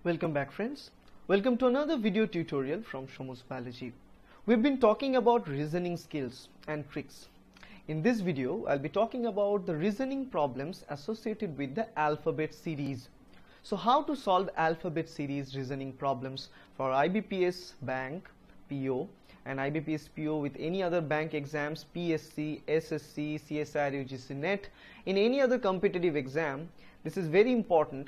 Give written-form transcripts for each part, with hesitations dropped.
Welcome back, friends. Welcome to another video tutorial from Shomu's Biology. We've been talking about reasoning skills and tricks. In this video, I'll be talking about the reasoning problems associated with the alphabet series. So how to solve alphabet series reasoning problems for IBPS bank, PO, and IBPS PO with any other bank exams, PSC, SSC, CSIR, UGC NET, in any other competitive exam. This is very important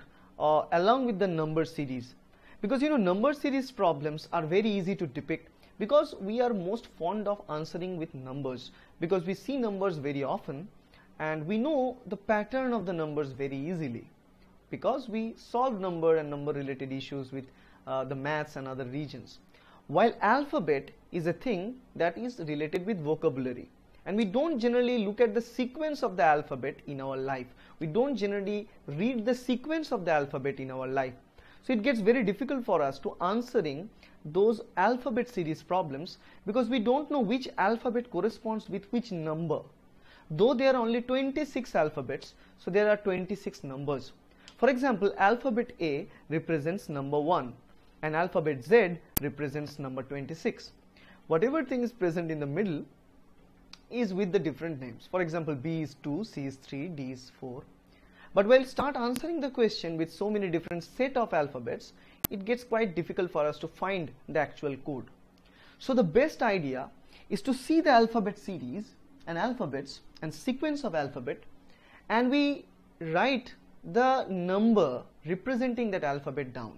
along with the number series, because number series problems are very easy to depict because we are most fond of answering with numbers, because we see numbers very often and we know the pattern of the numbers very easily because we solve number and number related issues with the maths and other regions. While alphabet is a thing that is related with vocabulary, and we don't generally look at the sequence of the alphabet in our life. We don't generally read the sequence of the alphabet in our life. So it gets very difficult for us to answering those alphabet series problems because we don't know which alphabet corresponds with which number. Though there are only 26 alphabets, so there are 26 numbers. For example, alphabet A represents number 1 and alphabet Z represents number 26. Whatever thing is present in the middle is with the different names. For example, B is 2, C is 3, D is 4. But when we start answering the question with so many different set of alphabets, it gets quite difficult for us to find the actual code. So the best idea is to see the alphabet series and alphabets and sequence of alphabet, and we write the number representing that alphabet down.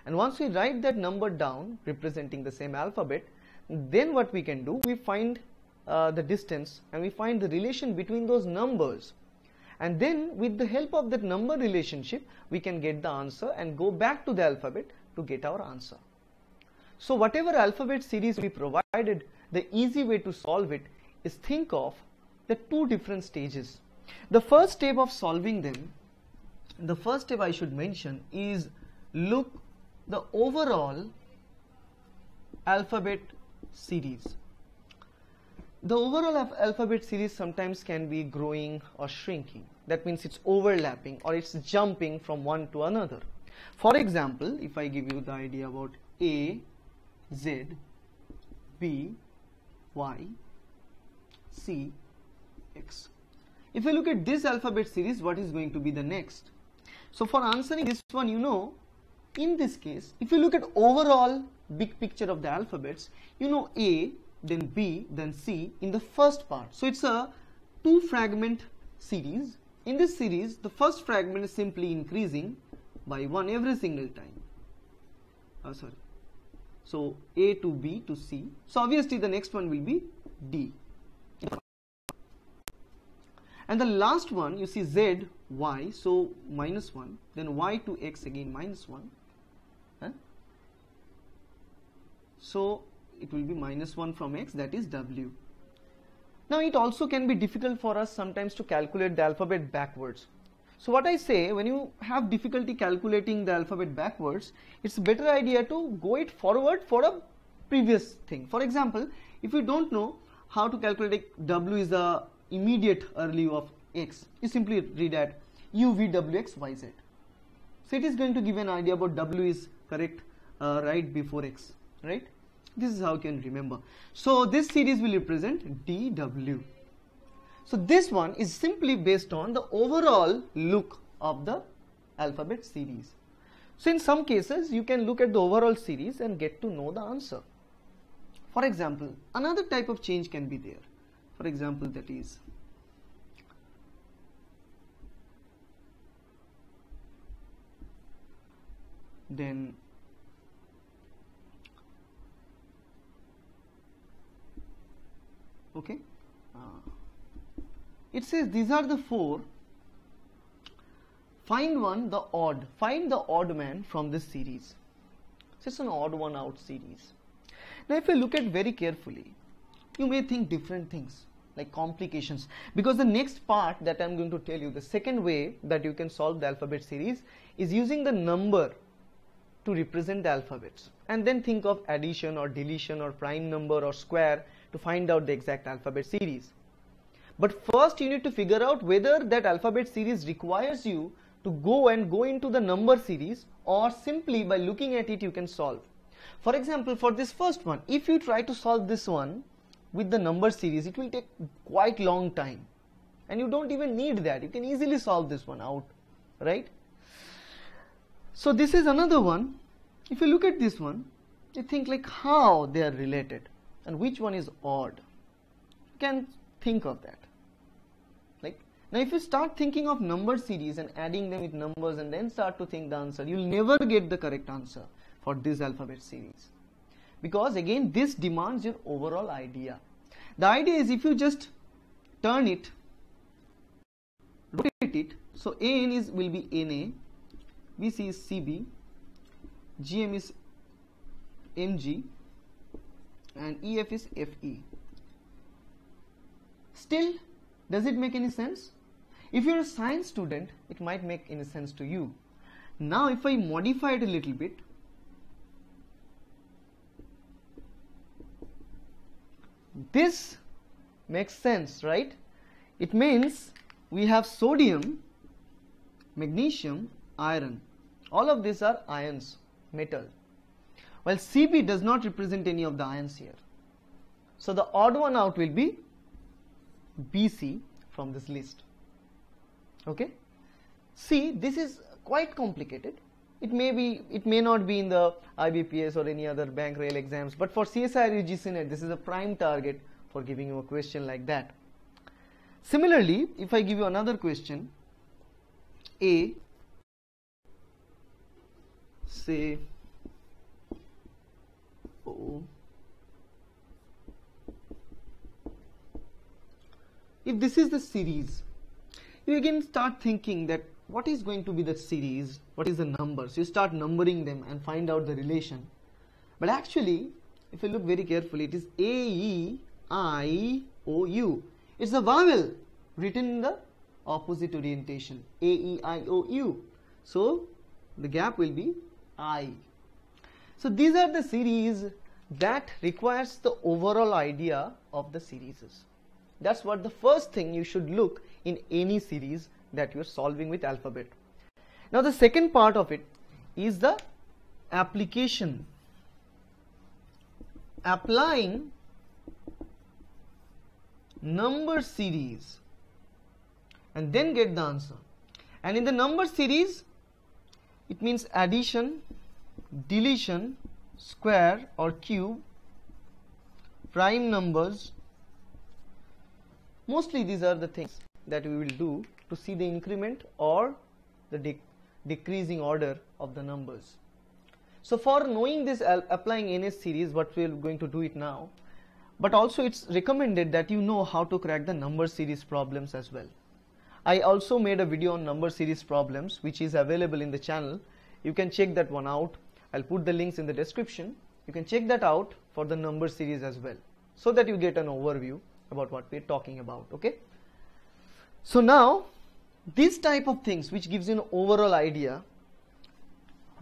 And once we write that number down representing the same alphabet, then what we can do, we find the distance and we find the relation between those numbers, and then with the help of that number relationship we can get the answer and go back to the alphabet to get our answer. So whatever alphabet series we provided, the easy way to solve it is think of the two different stages. The first step of solving them, the first step I should mention is look the overall alphabet series. The overall alphabet series sometimes can be growing or shrinking. That means it's overlapping or it's jumping from one to another. For example, if I give you the idea about A, Z, B, Y, C, X. If you look at this alphabet series, what is going to be the next? So for answering this one, in this case, if you look at overall big picture of the alphabets, A, then B, then C in the first part. So it's a two fragment series. In this series, the first fragment is simply increasing by 1 every single time. So A to B to C. So obviously the next one will be D. And the last one, you see Z, Y, so -1, then Y to X again -1. So it will be -1 from X, that is W. Now it also can be difficult for us sometimes to calculate the alphabet backwards. So what I say, when you have difficulty calculating the alphabet backwards, it's a better idea to go it forward for a previous thing. For example, if you don't know how to calculate W is the immediate early of X, you simply read at UVWXYZ. So it is going to give an idea about W is correct right before X, right? This is how you can remember. So this series will represent DW. So this one is simply based on the overall look of the alphabet series. So in some cases you can look at the overall series and get to know the answer. For example, another type of change can be there. For example, that is then okay, it says these are the 4. Find the odd man from this series. So it's an odd one out series. Now if you look at very carefully, you may think different things like complications, because the next part that I'm going to tell you, the second way that you can solve the alphabet series is using the number to represent the alphabets, and then think of addition or deletion or prime number or square to find out the exact alphabet series. But first you need to figure out whether that alphabet series requires you to go into the number series, or simply by looking at it you can solve. For example, for this first one, if you try to solve this one with the number series, it will take quite long time, and you don't even need that. You can easily solve this one out, right? So this is another one. If you look at this one, you think like how they are related and which one is odd. You can think of that. Like, now if you start thinking of number series and adding them with numbers and then start to think the answer, you will never get the correct answer for this alphabet series, because again this demands your overall idea. The idea is, if you just turn it, rotate it, so AN will be NA, BC is CB, GM is MG, and EF is FE. Still, does it make any sense? If you're a science student, it might make any sense to you. Now if I modify it a little bit, this makes sense, right? It means we have sodium, magnesium, iron. All of these are ions, metal. While Cb does not represent any of the ions here. So the odd one out will be Bc from this list. Okay? See, this is quite complicated. It may not be in the IBPS or any other bank rail exams, but for CSIR UGC NET, this is a prime target for giving you a question like that. Similarly, if I give you another question, A, say O, if this is the series, you again start thinking that what is going to be the series, what is the numbers. You start numbering them and find out the relation. But actually, if you look very carefully, it is A-E-I-O-U. It's a vowel written in the opposite orientation, A-E-I-O-U. So the gap will be I. So these are the series that requires the overall idea of the series. That's what the first thing you should look in any series that you are solving with alphabet. Now the second part of it is the application. Applying number series and then get the answer. And in the number series, it means addition, deletion, square or cube, prime numbers. Mostly these are the things that we will do to see the increment or the decreasing order of the numbers. So for knowing this, applying NS series, what we are going to do it now, but also it's recommended that you know how to crack the number series problems as well. I also made a video on number series problems which is available in the channel. You can check that one out. I'll put the links in the description. You can check that out for the number series as well, so that you get an overview about what we're talking about. Okay. So now this type of things which gives you an overall idea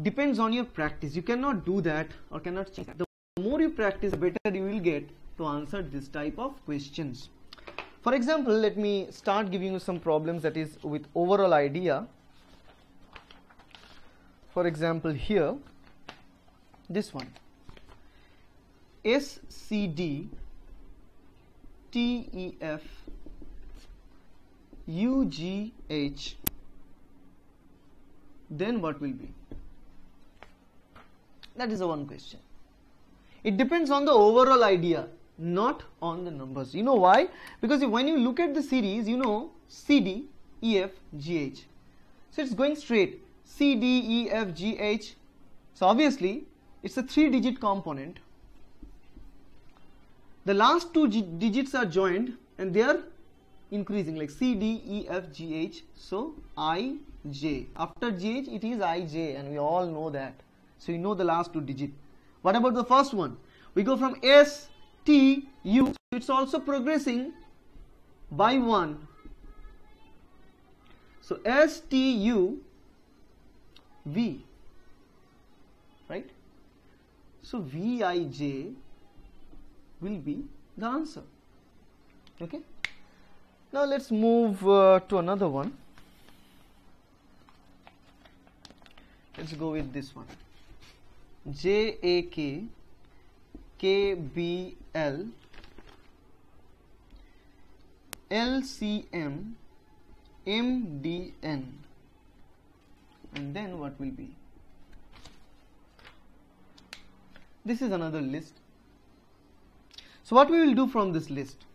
depends on your practice. You cannot do that or cannot change that. The more you practice, the better you will get to answer this type of questions. For example, let me start giving you some problems that is with overall idea. For example, here, this one, SCD TEF UGH, then what will be? That is the one question. It depends on the overall idea, not on the numbers. You know why? Because when you look at the series, you know CD, EF, GH. So it's going straight. CD, EF, GH. So obviously, it's a 3-digit component. The last 2 digits are joined and they are increasing, like CD, EF, GH. So IJ. After GH, it is IJ, and we all know that. So you know the last 2 digits. What about the first one? We go from S, T, U. It's also progressing by 1. So S, T, U, V. Right? So VIJ will be the answer. Okay. Now let's move to another one. let's go with this one. JAK, KBL, LCM, MDN, and then what will be? This is another list. So what we will do from this list?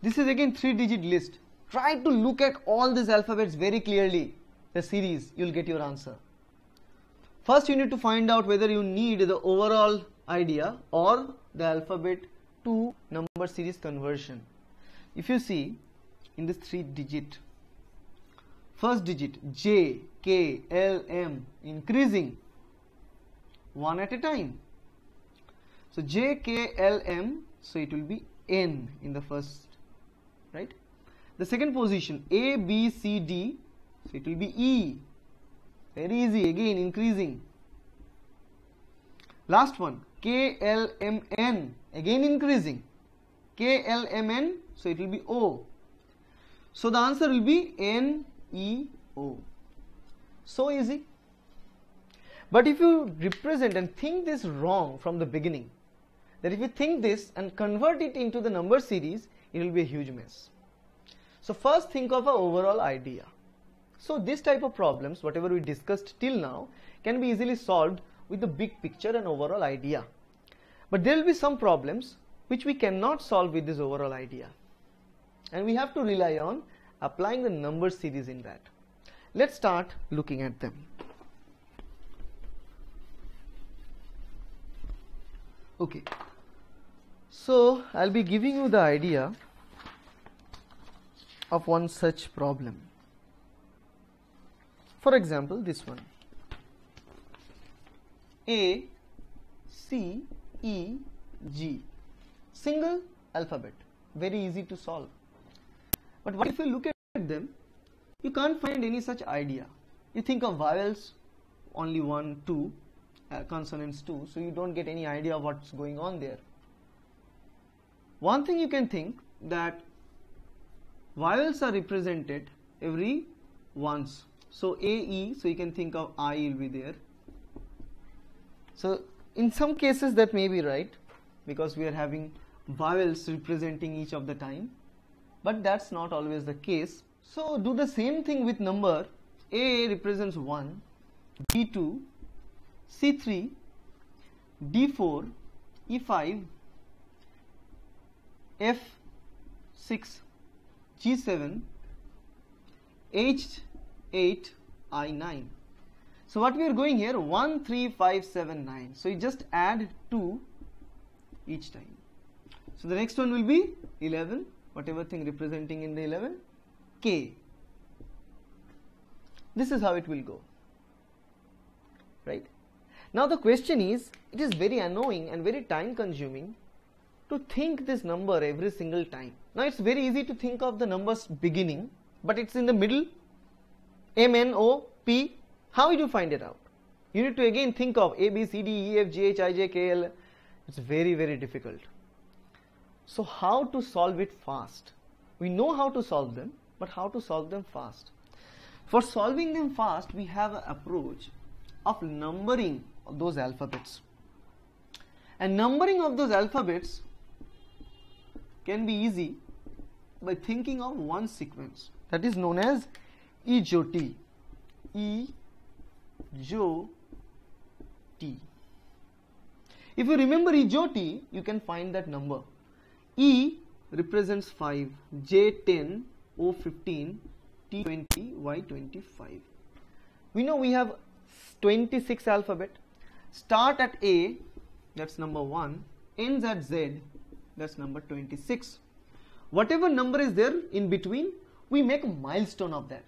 This is again 3-digit list. Try to look at all these alphabets very clearly, the series, you will get your answer. First you need to find out whether you need the overall idea or the alphabet to number series conversion. If you see in this 3-digit, first digit J, K, L, M, increasing one at a time. So J, K, L, M, so it will be N in the first, right? The second position A, B, C, D, so it will be E. Very easy, again increasing. Last one K, L, M, N, again increasing. K, L, M, N, so it will be O. So the answer will be N, E, O. So easy. But if you represent and think this wrong from the beginning, that if you think this and convert it into the number series, it will be a huge mess. So first think of an overall idea. So this type of problems, whatever we discussed till now, can be easily solved with the big picture and overall idea. But there will be some problems which we cannot solve with this overall idea. And we have to rely on applying the number series in that. Let's start looking at them. Okay. So I'll be giving you the idea of one such problem. For example, this one. A, C, E, G. Single alphabet. Very easy to solve. But what if you look at them, you can't find any such idea. You think of vowels, only 1, 2, consonants 2, so you don't get any idea of what's going on there. One thing you can think that vowels are represented every once. So A, E, so you can think of I will be there. So in some cases that may be right, because we are having vowels representing each of the time, but that's not always the case. So do the same thing with number. A represents 1, B2, C3, D4, E5, F6, G7, H8, I9. So what we are going here, 1, 3, 5, 7, 9. So you just add 2 each time. So the next one will be 11, whatever thing representing in the 11, K. This is how it will go, right? Now the question is, it is very annoying and very time consuming to think this number every single time. Now it's very easy to think of the numbers beginning, but it's in the middle, M, N, O, P. How will you find it out? You need to again think of A, B, C, D, E, F, G, H, I, J, K, L. It's very, very difficult. So how to solve it fast? We know how to solve them, but how to solve them fast? For solving them fast, we have an approach of numbering of those alphabets. And numbering of those alphabets can be easy by thinking of one sequence that is known as E-J-O-T. E-J-O-T. If you remember E-J-O-T, you can find that number. E represents 5, J 10, O 15, T 20, Y 25. We know we have 26 alphabet. Start at A, that's number 1, ends at Z, that's number 26. Whatever number is there in between, we make a milestone of that.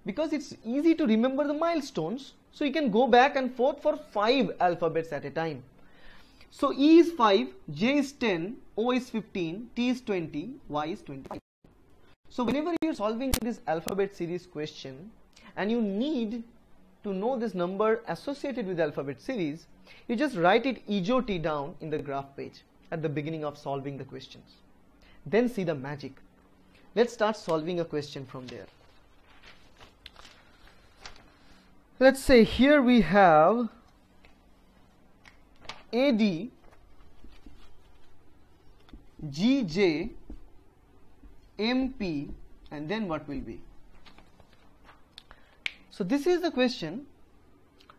Because it's easy to remember the milestones, so you can go back and forth for 5 alphabets at a time. So E is 5, J is 10, O is 15, T is 20, Y is 25. So whenever you are solving this alphabet series question and you need to know this number associated with alphabet series, you just write it E-J-O-T down in the graph page at the beginning of solving the questions. Then see the magic. Let's start solving a question from there. let's say here we have AD, GJ, MP, and then what will be? So this is the question.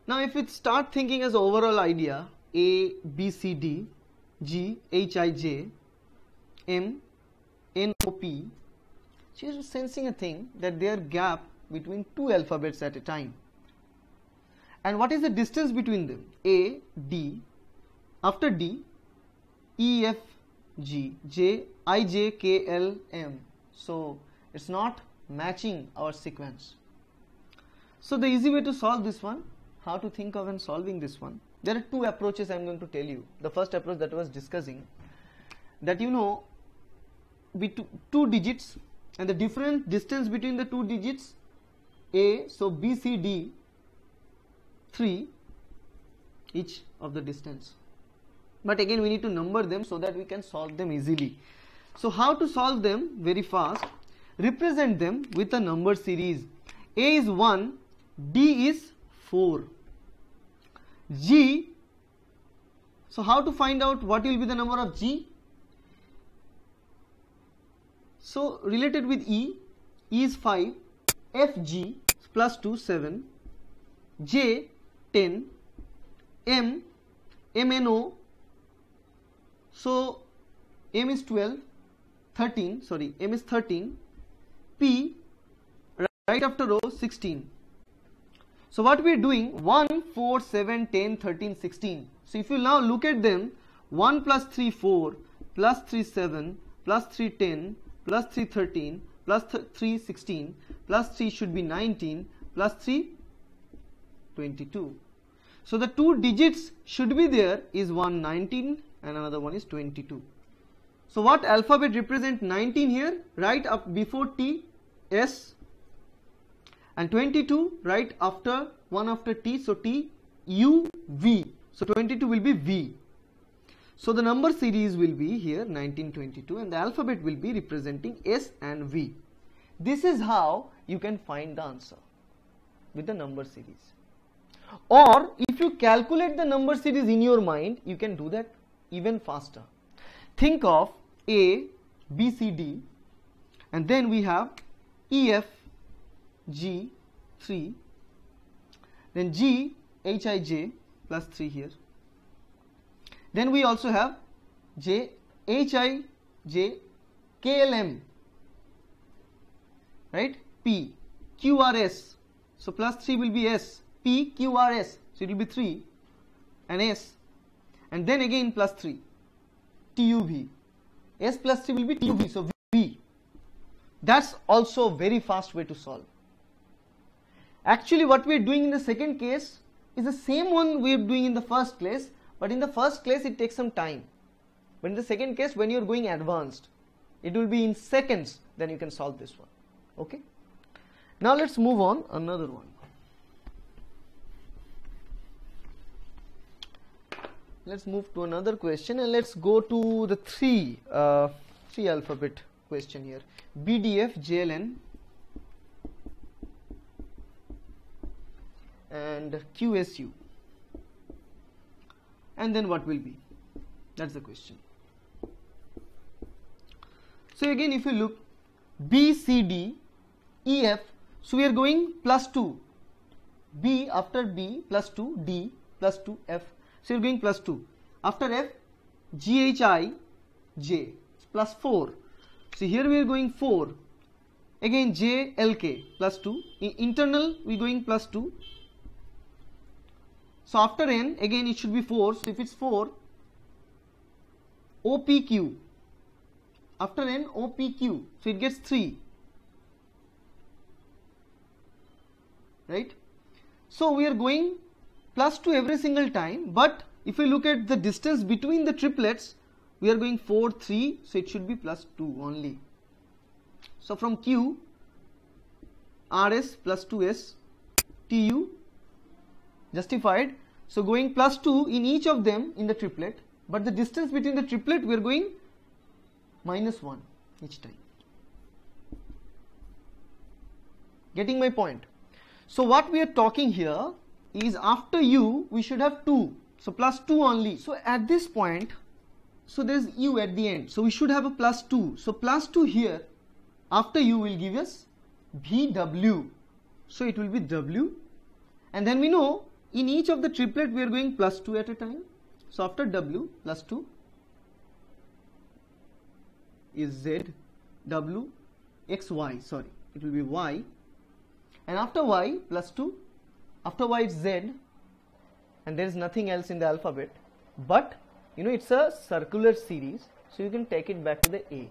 Now if we start thinking as overall idea, A, B, C, D, G, H, I, J, M, N, O, P, she is sensing a thing that there are gap between two alphabets at a time. And what is the distance between them? A, D, after D, E, F, G, J, I, J, K, L, M. So it's not matching our sequence. So the easy way to solve this one, how to think of and solving this one, there are two approaches I am going to tell you. The first approach that I was discussing, that you know, two digits and the different distance between the two digits, A, so B, C, D, 3 each of the distance. But again we need to number them so that we can solve them easily. So how to solve them? Very fast. Represent them with a number series. A is 1, D is 4. G, so how to find out what will be the number of G? So related with E is 5, FG plus 2, 7, J, 10, M, MNO, so M is 12, 13, sorry, M is 13, P, right after row, 16. So what we are doing, 1, 4, 7, 10, 13, 16. So if you now look at them, 1 plus 3, 4, plus 3, 7, plus 3, 10, plus 3, 13, plus 3, 16, plus 3 should be 19, plus 3, 22. So the two digits should be there is one 19 and another one is 22. So what alphabet represent 19 here? Right up before T, S, and 22 right after one after T, so T, U, V. So 22 will be V. So the number series will be here 1922 and the alphabet will be representing S and V. This is how you can find the answer with the number series. Or if you calculate the number series in your mind, you can do that even faster. Think of A, B, C, D, and then we have E, F, G, 3, then G, H, I, J plus 3 here. Then we also have J, H, I, J, K, L, M, right? P, Q, R, S. So plus 3 will be S, P, Q, R, S. So it will be 3 and S. And then again plus 3, T, U, V. S plus 3 will be T, U, V. So V. That's also a very fast way to solve. Actually what we are doing in the second case is the same one we are doing in the first case, but in the first case it takes some time. But in the second case, when you are going advanced, it will be in seconds, then you can solve this one. Okay. Now let's move on another one. Let's move to another question and let's go to the three alphabet question here. B, D, F, J, L, N and Q, S, U. And then what will be? That's the question. So again if you look, B, C, D, E, F, so we are going plus 2. B after B plus 2, D plus 2, F. So you are going plus 2. After F, G, H, I, J plus 4. So here we are going 4. Again J, L, K plus 2. In internal we are going plus 2. So after N, again it should be 4. So if it's 4, O, P, Q. After N, O, P, Q. So it gets 3. Right? So we are going plus 2 every single time, but if we look at the distance between the triplets, we are going 4, 3, so it should be plus 2 only. So from Q, RS plus 2S, TU, justified. So going plus 2 in each of them in the triplet, but the distance between the triplet we are going minus 1 each time. Getting my point? So what we are talking here is after u we should have 2, so plus 2 only. So at this point, so there is u at the end, so we should have a plus 2. So plus 2 here after u will give us vw, so it will be w, and then we know in each of the triplet we are going plus 2 at a time. So after w plus 2 is z, w, x, y, sorry, it will be y, and after y plus 2, after y it's z, and there is nothing else in the alphabet, but you know it's a circular series, so you can take it back to the a.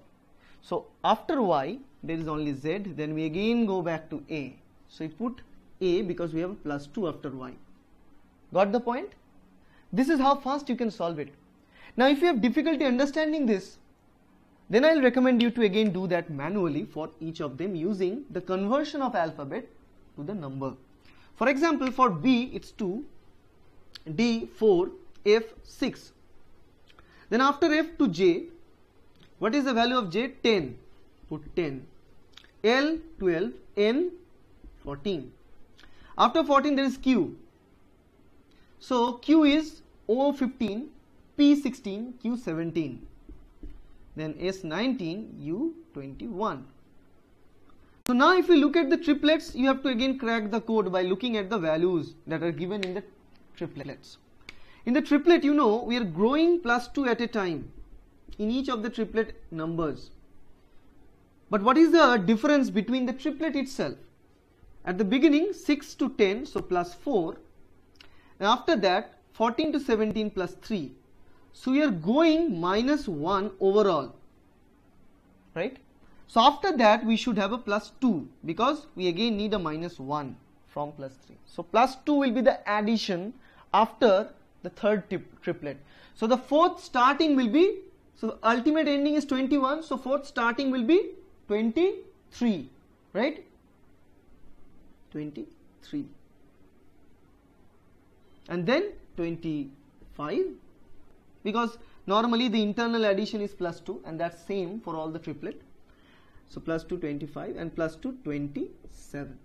So after y there is only z, then we again go back to a, so we put a because we have a plus 2 after y. Got the point? This is how fast you can solve it. Now if you have difficulty understanding this, then I'll recommend you to again do that manually for each of them using the conversion of alphabet to the number. For example, for B it's 2, D 4, F 6. Then after F to J, what is the value of J? 10. Put 10. L 12, N 14. After 14 there is Q. So Q is O 15, P 16, Q 17. Then S 19, U 21. So now if you look at the triplets, you have to again crack the code by looking at the values that are given in the triplets. In the triplet, you know, we are growing plus 2 at a time in each of the triplet numbers. But what is the difference between the triplet itself? At the beginning 6 to 10, so plus 4, and after that 14 to 17 plus 3. So we are going minus 1 overall, right? So after that we should have a plus 2 because we again need a minus 1 from plus 3. So plus 2 will be the addition after the third triplet. So the fourth starting will be, so the ultimate ending is 21, so fourth starting will be 23, right? 23. And then 25, because normally the internal addition is plus 2 and that's same for all the triplet. So plus 2 25 and plus 2 27.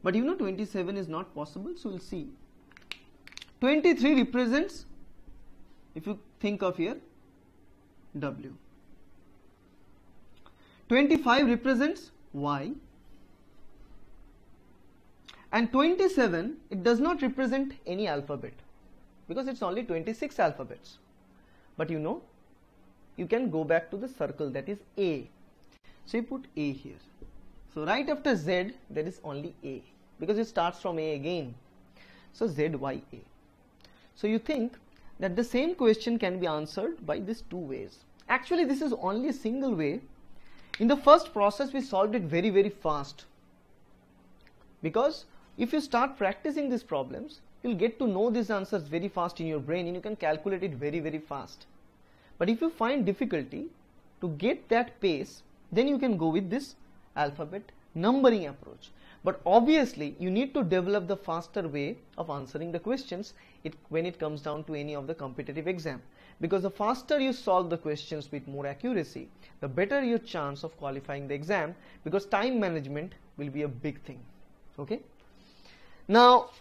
But you know 27 is not possible, so we'll see. 23 represents, if you think of here, W. 25 represents Y. And 27, it does not represent any alphabet because it's only 26 alphabets. But you know, you can go back to the circle, that is A. So you put A here. So right after Z, there is only A because it starts from A again. So Z, Y, A. So you think that the same question can be answered by these two ways. Actually, this is only a single way. In the first process, we solved it very, very fast. Because if you start practicing these problems, you'll get to know these answers very fast in your brain and you can calculate it very, very fast. But if you find difficulty to get that pace, then you can go with this alphabet numbering approach. But obviously, you need to develop the faster way of answering the questions when it comes down to any of the competitive exam. Because the faster you solve the questions with more accuracy, the better your chance of qualifying the exam, because time management will be a big thing. Okay. Now,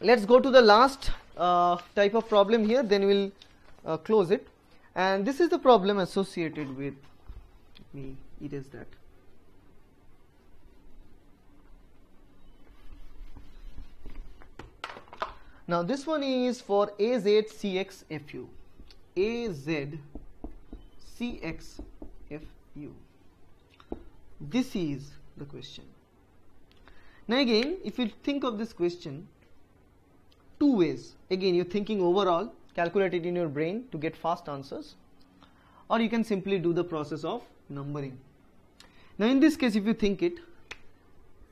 let's go to the last type of problem here, then we'll close it. And this is the problem associated with, let me erase that. Now this one is for AZCXFU. AZCXFU. This is the question. Now again, if you think of this question, two ways. Again, you're thinking overall, calculate it in your brain to get fast answers, or you can simply do the process of numbering. Now in this case, if you think it,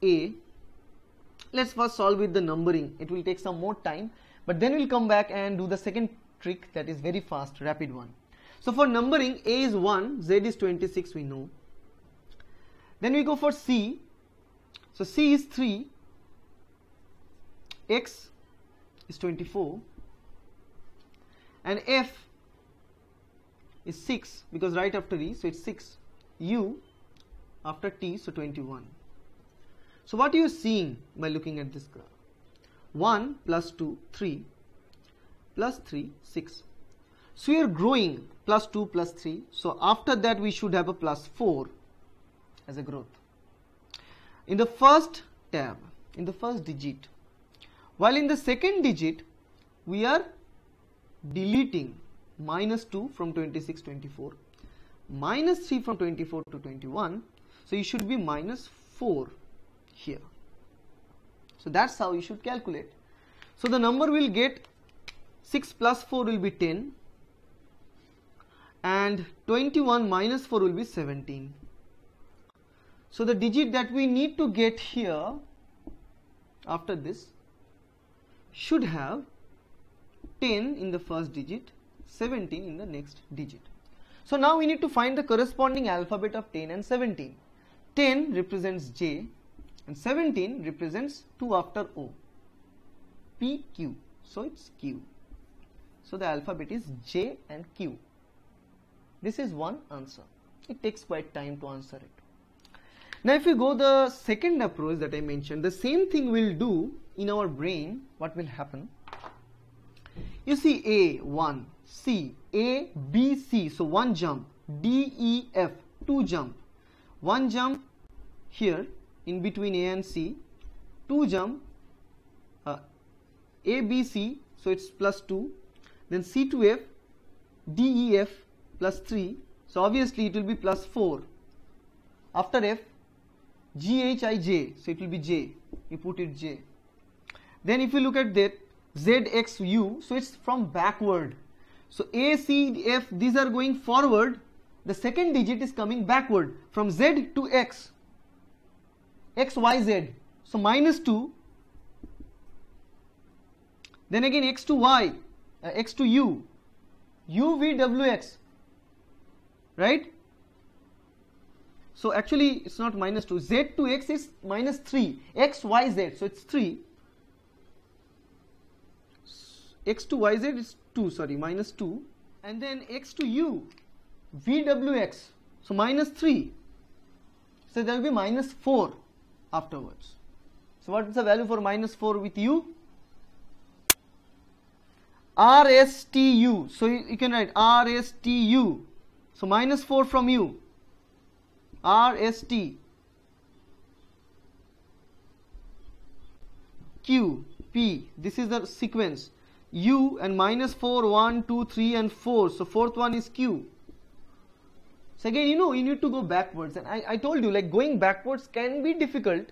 A, let's first solve with the numbering. It will take some more time, but then we'll come back and do the second trick that is very fast, rapid one. So for numbering, A is 1, Z is 26, we know. Then we go for C. So C is 3, X is 24, and F is 6 because right after E, so it's 6, U after T, so 21. So what are you seeing by looking at this graph? 1 plus 2, 3, plus 3, 6. So we are growing, plus 2 plus 3. So after that we should have a plus 4 as a growth. In the first tab, in the first digit, while in the second digit we are deleting minus 2 from 26, 24, minus 3 from 24 to 21. So you should be minus 4 here. So that's how you should calculate. So the number will get 6 plus 4 will be 10 and 21 minus 4 will be 17. So the digit that we need to get here after this should have 10 in the first digit, 17 in the next digit. So now we need to find the corresponding alphabet of 10 and 17. 10 represents J and 17 represents 2 after O. P, Q. So it's Q. So the alphabet is J and Q. This is one answer. It takes quite time to answer it. Now if you go the second approach that I mentioned, the same thing we'll do in our brain. What will happen? You see A, 1, C, A, B, C. So one jump. D, E, F, 2 jump. One jump here in between A and C. 2 jump. A, B, C. So it's plus 2. Then C to F, D, E, F plus 3. So obviously it will be plus 4. After F, G, H, I, J. So it will be J. You put it J. Then if you look at that, Z, X, U. So it's from backward. So A, C, F, these are going forward. The second digit is coming backward from Z to X. X, Y, Z. So minus 2. Then again X to Y. X to U. U, V, W, X. Right? So actually it's not minus 2. Z to X is minus 3. X, Y, Z. So it's 3. X to Y, Z is 2. Sorry, minus 2. And then X to U. V, W, X. So minus 3. So there will be minus 4 afterwards. So what is the value for minus 4 with U? R, S, T, U. So you can write R, S, T, U. So minus 4 from U. R, S, T. Q, P. This is the sequence. U and minus 4, 1, 2, 3 and 4. So fourth one is Q. So again, you need to go backwards. And I told you, like, going backwards can be difficult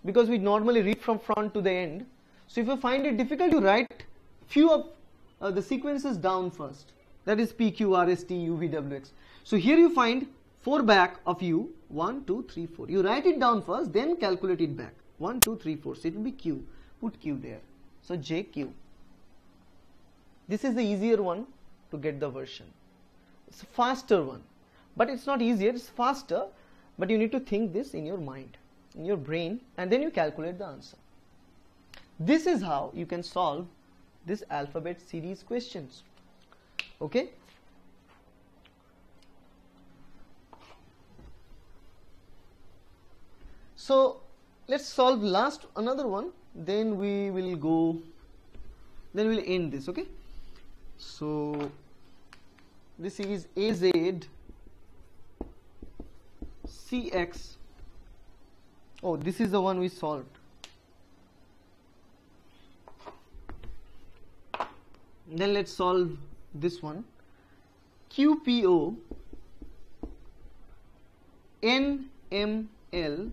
because we normally read from front to the end. So if you find it difficult, you write few of the sequences down first. That is P, Q, R, S, T, U, V, W, X. So here you find 4 back of U. 1, 2, 3, 4. You write it down first, then calculate it back. 1, 2, 3, 4. So it will be Q. Put Q there. So J, Q. This is the easier one to get the version. It's a faster one. But it's not easier, it's faster. But you need to think this in your mind, in your brain, and then you calculate the answer. This is how you can solve this alphabet series questions. Okay? So let's solve another one, then we will go, then we'll end this. Okay? So this is AZ CX. Oh, this is the one we solved. Then let's solve this one. QPO NML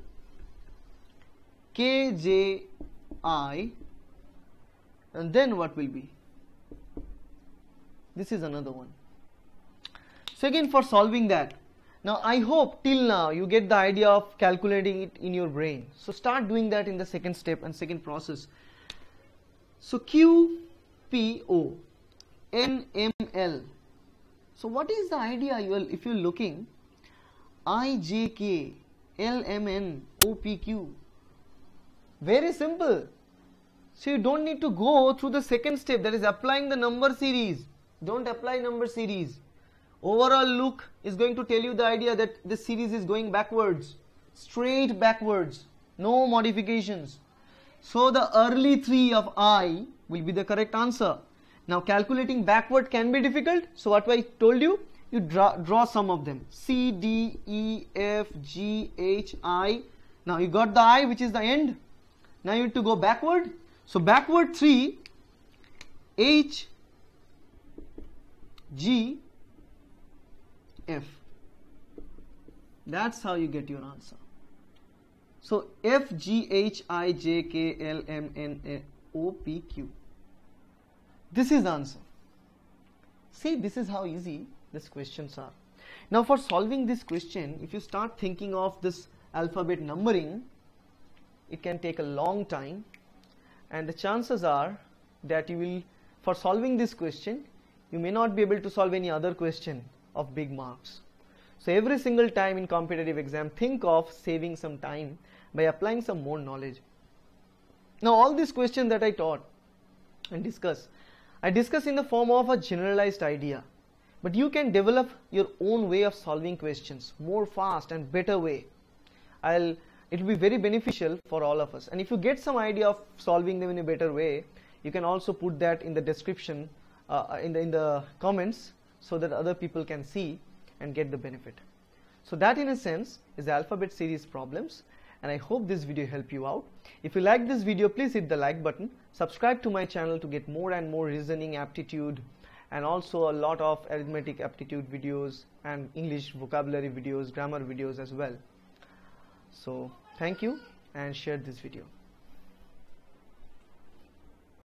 KJI, and then what will be? This is another one. So again, for solving that, now I hope till now you get the idea of calculating it in your brain. So start doing that in the second step and second process. So QPO NML. So what is the idea? If you're looking, IJK LMN OPQ. Very simple. So you don't need to go through the second step, that is applying the number series. Don't apply number series. Overall look is going to tell you the idea that this series is going backwards, straight backwards. No modifications. So the early 3 of I will be the correct answer. Now calculating backward can be difficult. So what I told you, you draw some of them. C, D, E, F, G, H, I. Now you got the I, which is the end. Now you need to go backward. So backward 3, H, G, F. That's how you get your answer. So F, G, H, I, J, K, L, M, N, O, P, Q. This is the answer. See, this is how easy these questions are. Now for solving this question, if you start thinking of this alphabet numbering, it can take a long time, and the chances are that you will, for solving this question, you may not be able to solve any other question of big marks. So every single time in competitive exam, think of saving some time by applying some more knowledge. Now all these questions that I taught and discuss, I discuss in the form of a generalized idea, but you can develop your own way of solving questions, more fast and better way. It will be very beneficial for all of us, and if you get some idea of solving them in a better way, you can also put that in the description, in the comments, so that other people can see and get the benefit. So that in a sense is the alphabet series problems, and I hope this video helped you out. If you like this video, please hit the like button, subscribe to my channel to get more and more reasoning, aptitude, and also a lot of arithmetic aptitude videos and English vocabulary videos, grammar videos as well. So thank you, and share this video.